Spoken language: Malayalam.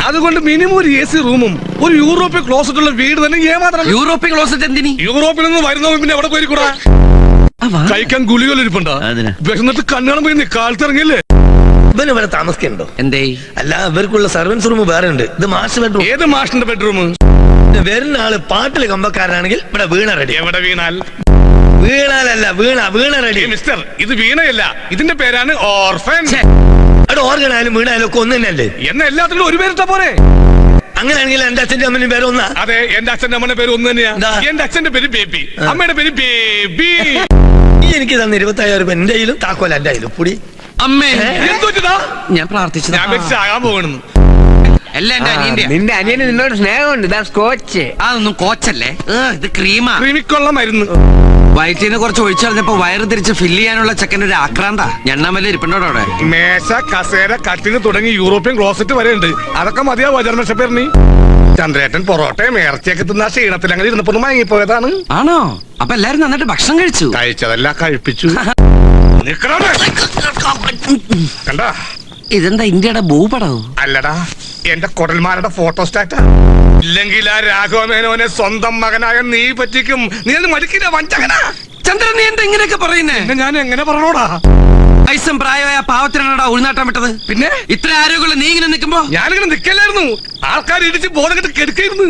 അതുകൊണ്ട് മിനിമം ഒരു AC റൂമും ഒരു യൂറോപ്യൻ ക്ലോസറ്റ് ഉള്ള വീട് തന്നെ ഏമാത്രം. European closet എന്തിനി? യൂറോപ്പിൽ നിന്ന് വരുന്നവൻ പിന്നെ എവിടെ പോയിരിക്കൂടാ? കഴിക്കാൻ ഗുളികളിരിപ്പുണ്ടോ? വിശന്നിട്ട് കണ്ണാണ് പോയി കാലത്തിറങ്ങിയല്ലേ? ഇവന് ഇവിടെ താമസിക്കണ്ടോ? എന്തേ? അല്ല, ഇവർക്കുള്ള സർവൻസ് റൂം വേറെ ഉണ്ട്. ഇത് മാസ്റ്റർ ബെഡ്റൂം. ഏത് മാഷിന്റെ ബെഡ്റൂം? വരുന്ന ആള് പാട്ടില് കമ്പക്കാരനാണെങ്കിൽ ഇവിടെ വീണ റെഡി. എവിടെ വീണാൽ? വീണാലല്ല, വീണ റെഡി. മിസ്റ്റർ, ഇത് വീണയല്ല, ഇതിന്റെ പേരാണ് ഓർഫൻ. അവിടെ ഓർഗനായാലും വീണായാലും ഒക്കെ ഒന്ന് തന്നെയല്ലേ? എന്ന എല്ലാത്തിനും ഒരു പേരിട്ട പോരെ? അങ്ങനെയാണെങ്കിൽ എന്റെ അച്ഛന്റെ അമ്മന്റെ പേര് ഒന്നാ? അതെ, എന്റെ അച്ഛന്റെ അമ്മയുടെ പേര് ഒന്ന് തന്നെയാ. എന്റെ അച്ഛന്റെ പേര് ബേബി, അമ്മയുടെ പേര് ബേബി. നീ എനിക്ക് തന്നെ 25,000 രൂപ എന്റെ കയ്യിലും താക്കോല എന്റെ കയ്യിലും. പുടി അമ്മേ, എന്തോട്ടാ? ഞാൻ പ്രാർത്ഥിച്ചത് ഞാൻ വെച്ചാകാൻ പോകണെന്ന്. എല്ലാം എന്റെ അനിയന്റെ. നിന്റെ അനിയന് നിന്നോട് സ്നേഹമുണ്ട്. ഇതാ സ്കോച്ച്. അതൊന്നും കോച്ചല്ലേ, ഇത് ക്രീമാ. ക്രിമിക്കുള്ള മരുന്ന്. വയറ്റിന് കുറച്ച് ഒഴിച്ചറിഞ്ഞപ്പോ വയറ് തിരിച്ച് ഫില്ല് ചെയ്യാനുള്ള ചെക്കൻ്റെ ഒരു ആക്രാന്ത. ഞണ്ണാമല്ല ഇരിപ്പുണ്ടോ അവിടെ? മേശ, കസേര, കട്ടിന് തുടങ്ങി യൂറോപ്യൻ ക്ലോസറ്റ് വരെ ഉണ്ട്. അതൊക്കെ മതിയാവോ ജന്മശപ്പേറിനി? ചന്ദ്രേട്ടൻ പൊറോട്ടയും ഇറച്ചിയൊക്കെ തിന്ന ക്ഷീണത്തിൽ അങ്ങനെ ഇരുന്നപ്പോ മയങ്ങിപ്പോയതാണ്. ആണോ? അപ്പൊ എല്ലാരും നന്നായിട്ട് ഭക്ഷണം കഴിച്ചു? കഴിച്ചതല്ല, കഴിപ്പിച്ചു. കണ്ടാ? ഇതെന്താ ഇന്ത്യയുടെ ഭൂപടവും? അല്ലടാ, എന്റെ കൊടൽമാരുടെ ഫോട്ടോസ്റ്റാറ്റാ. ഇല്ലെങ്കിൽ ആ രാഘവമേനോനെ സ്വന്തം മകനായ നീ പറ്റിക്കും. നീ അത് മടിക്കില്ല, വഞ്ചകനാ. ചന്ദ്രൻ, നീ എന്താ ഇങ്ങനെയൊക്കെ പറയുന്നേ? ഞാൻ എങ്ങനെ പറഞ്ഞോടാ? വയസ്സും പ്രായമായ പാവത്തിനാണോടാ ഉൾനാട്ടം വിട്ടത്? പിന്നെ ഇത്ര ആരോഗ്യമുള്ള നീ ഇങ്ങനെ നിൽക്കുമ്പോ ഞാനിങ്ങനെ നിക്കല്ലായിരുന്നു. ആൾക്കാർ ഇടിച്ച് ബോധം കെട്ട് കെടുക്കായിരുന്നു.